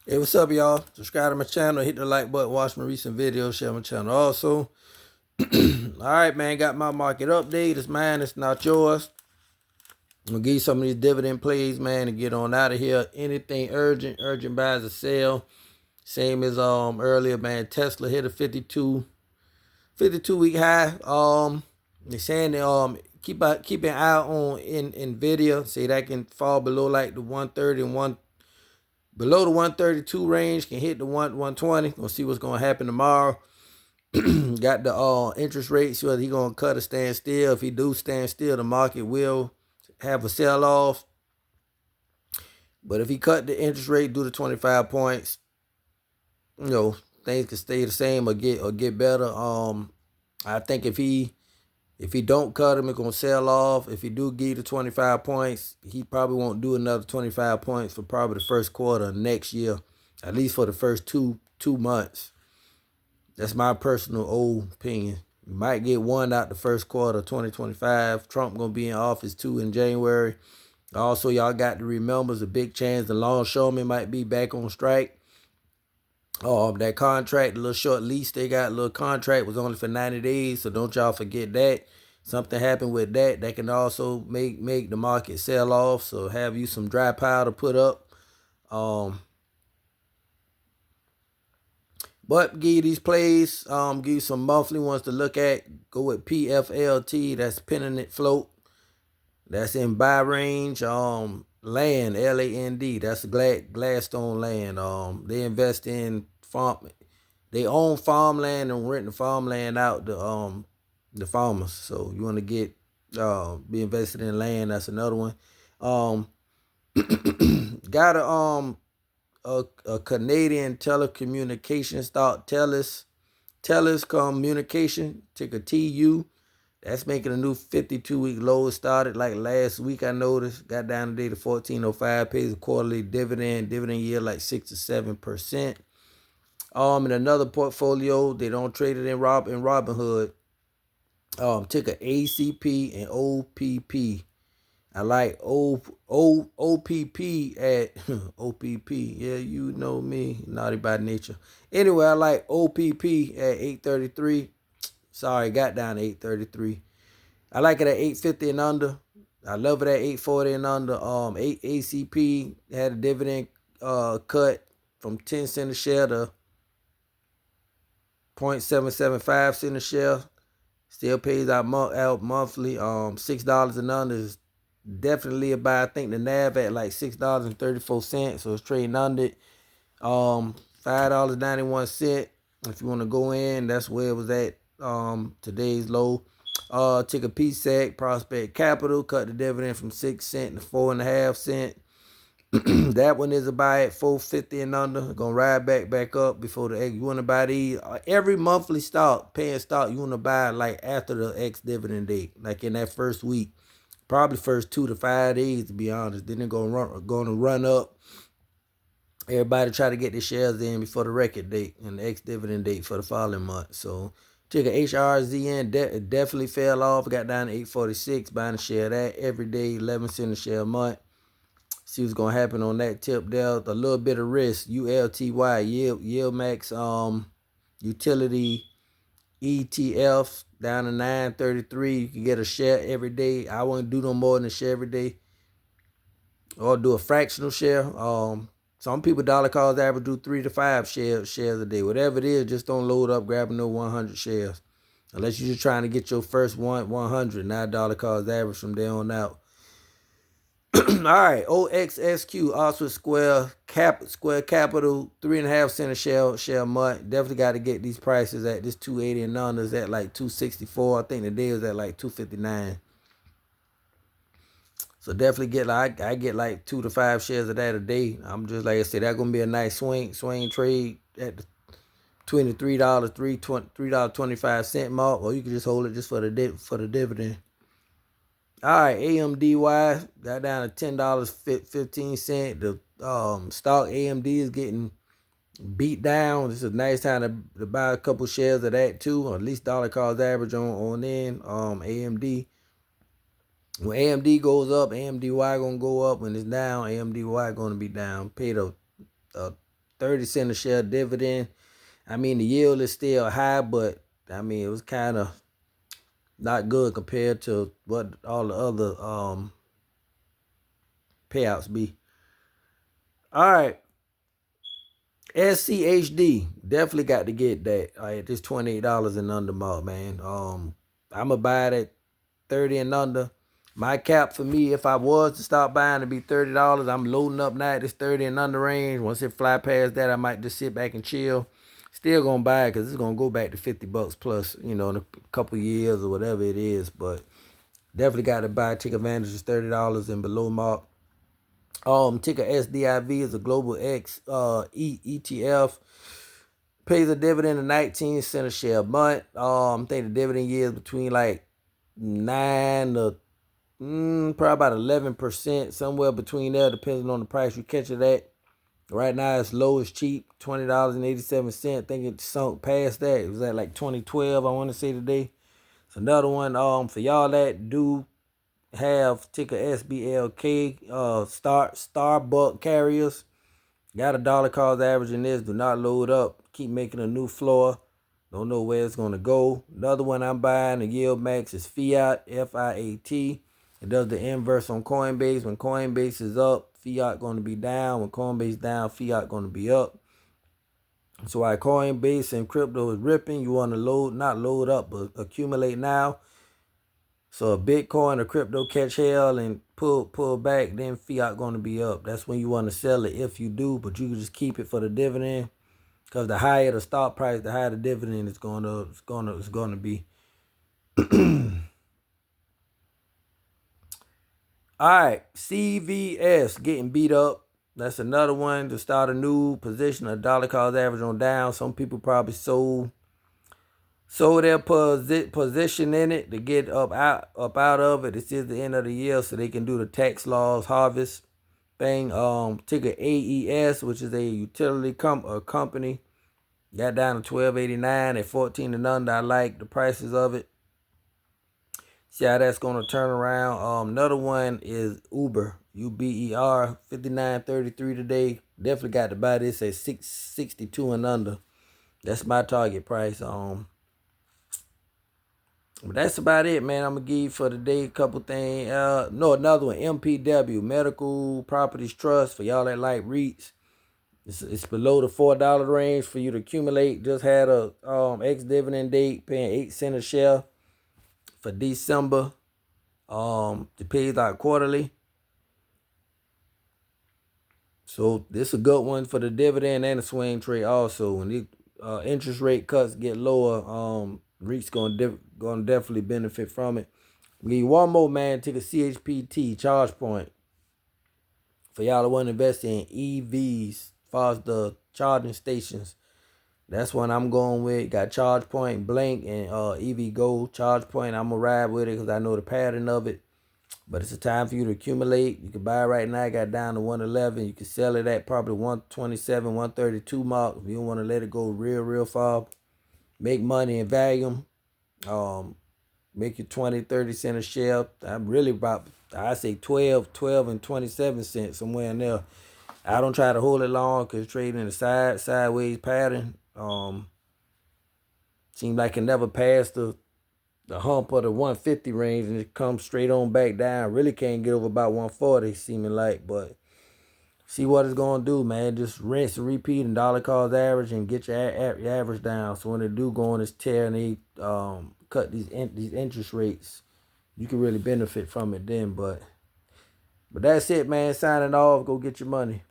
Hey, what's up, y'all? Subscribe to my channel, hit the like button, watch my recent videos, share my channel also. All right, man, got my market update. It's mine, it's not yours. I'm gonna give you some of these dividend plays, man, and get on out of here. Anything urgent buys or sell. Same as earlier, man. Tesla hit a 52 week high. They're saying keep an eye on in Nvidia. See that can fall below like the 130 and below the 132 range, can hit the 120. We'll see what's gonna happen tomorrow. Got the interest rates, whether he gonna cut or stand still. If he do stand still, the market will have a sell off. But if he cut the interest rate due to 25 points, you know, things can stay the same or get better. I think if he don't cut him, it's gonna sell off. If he do give the 25 points, he probably won't do another 25 points for probably the first quarter of next year, at least for the first two months. That's my personal old opinion. You might get one out the first quarter of 2025. Trump gonna be in office too in January. Also, y'all got to remember there's a big chance the longshoremen might be back on strike. That contract, the little short lease they got, little contract was only for 90 days, so don't y'all forget that. Something happened with that. That can also make the market sell off. So have you some dry powder put up. But give you these plays, give you some monthly ones to look at. Go with PFLT, that's Pennant Float. That's in buy range. Land, LAND, that's Gladstone land. They invest in farm, they own farmland and rent the farmland out to the farmers. So you want to get be invested in land. That's another one. Um, got a Canadian telecommunications stock, TELUS Communication, ticker TU. That's making a new 52-week low. It started like last week, I noticed. Got down today to 14.05. Pays a quarterly dividend. Dividend yield like 6 to 7%. In another portfolio, they don't trade it in Robinhood. Ticker ACP and OPP. I like OPP at OPP. Yeah, you know me, naughty by nature. Anyway, I like OPP at 833. Sorry, got down to 833. I like it at 850 and under. I love it at 840 and under. ACP had a dividend cut from 10 cents a share to 0.775 cents a share. Still pays out monthly. $6 and under is definitely a buy. I think the NAV at like $6.34, so it's trading under it. $5.91. If you want to go in, that's where it was at. Today's low. Ticker PSEC, Prospect Capital, cut the dividend from 6 cents to 4.5 cents. That one is a buy at 450 and under. Gonna ride back up before the X. You want to buy these every monthly stock, paying stock. You want to buy like after the X dividend date, like in that first week, probably first 2 to 5 days to be honest. Then they're gonna run up. Everybody try to get their shares in before the record date and the X dividend date for the following month. So took an HRZN, definitely fell off. Got down to 846. Buying a share of that every day, 11 cents a share a month. See what's gonna happen on that tip there. A little bit of risk. ULTY, Yield Max Utility ETF down to 933. You can get a share every day. I wouldn't do no more than a share every day. Or do a fractional share. Some people dollar cost average do 3 to 5 shares a day. Whatever it is, just don't load up grabbing no 100 shares. Unless you're just trying to get your first 100, not dollar cost average from there on out. All right, OXSQ, Oxford Square Capital, 3.5 cents a share a month. Definitely got to get these prices at this 280 and under is at like 264. I think the day was at like 259. So definitely get like I get like 2 to 5 shares of that a day. I'm just like I said, that's gonna be a nice swing trade at the $23, $3.25 mark, or you can just hold it just for the dividend. All right, AMDY got down to $10.15. The stock AMD is getting beat down. This is a nice time to buy a couple shares of that too, or at least dollar cost average on in. AMD. When AMD goes up, AMDY gonna go up. When it's down, AMDY gonna be down. Paid a 30 cent a share dividend. I mean, the yield is still high, but I mean, it was kind of not good compared to what all the other payouts be. All right. SCHD, definitely got to get that. All right, this $28 and under mark, man. I'm gonna buy it at 30 and under. My cap for me, if I was to stop buying, to be $30. I'm loading up now at this 30 and under range. Once it fly past that, I might just sit back and chill. Still gonna buy it because it's gonna go back to $50 plus, in a couple years or whatever it is. But definitely got to buy, take advantage of $30 and below mark. Ticker SDIV is a global X ETF. Pays a dividend of 19 cents a share a month. I think the dividend yield is between like 9 to probably about 11%, somewhere between there, depending on the price you catch it at. Right now it's low, it's cheap, $20.87. I think it sunk past that. It was at like 2012, I want to say today. It's another one for y'all that do have ticker SBLK, Starbuck carriers. Got a dollar cost average in this. Do not load up. Keep making a new floor. Don't know where it's going to go. Another one I'm buying, the yield max, is Fiat, F-I-A-T. It does the inverse on Coinbase. When Coinbase is up, Fiat going to be down. When Coinbase down, Fiat going to be up. So while Coinbase and crypto is ripping, you want to not load up, but accumulate now. So if Bitcoin or crypto catch hell and pull back, then Fiat going to be up. That's when you want to sell it if you do, but you can just keep it for the dividend. Because the higher the stock price, the higher the dividend is going to be. All right, CVS getting beat up. That's another one to start a new position. A dollar cost average on down. Some people probably sold their position in it to get up out of it. This is the end of the year, so they can do the tax laws harvest thing. Ticker AES, which is a utility company, got down to $12.89 at 14 and under. I like the prices of it. See how that's gonna turn around. Another one is Uber, UBER, 59.33 today. Definitely got to buy this at 662 and under. That's my target price. But that's about it, man. I'm going to give you for today a couple things. Another one, MPW, Medical Properties Trust, for y'all that like REITs. It's below the $4 range for you to accumulate. Just had a ex-dividend date, paying 8 cents a share for December. It pays out quarterly. So this is a good one for the dividend and the swing trade also. When the interest rate cuts get lower, REIT's gonna definitely benefit from it. We need one more, man. Take a CHPT, charge point. For y'all that want to invest in EVs, as far as the charging stations. That's one I'm going with. Got charge point, Blank, and EV Gold. Charge point, I'm gonna ride with it because I know the pattern of it. But it's a time for you to accumulate. You can buy it right now. Got down to 111. You can sell it at probably 127, 132 mark. If you don't want to let it go real far. Make money in volume. Make you 20, 30 cents a share. I'm really about, I say 12 and 27 cents, somewhere in there. I don't try to hold it long because trading in a sideways pattern. Seems like it never passed the hump of the 150 range and it comes straight on back down. Really can't get over about 140, seeming like, but see what it's going to do, man. Just rinse and repeat and dollar cost average and get your average down. So when they do go on this tear and they cut these interest rates, you can really benefit from it then. But that's it, man. Signing off. Go get your money.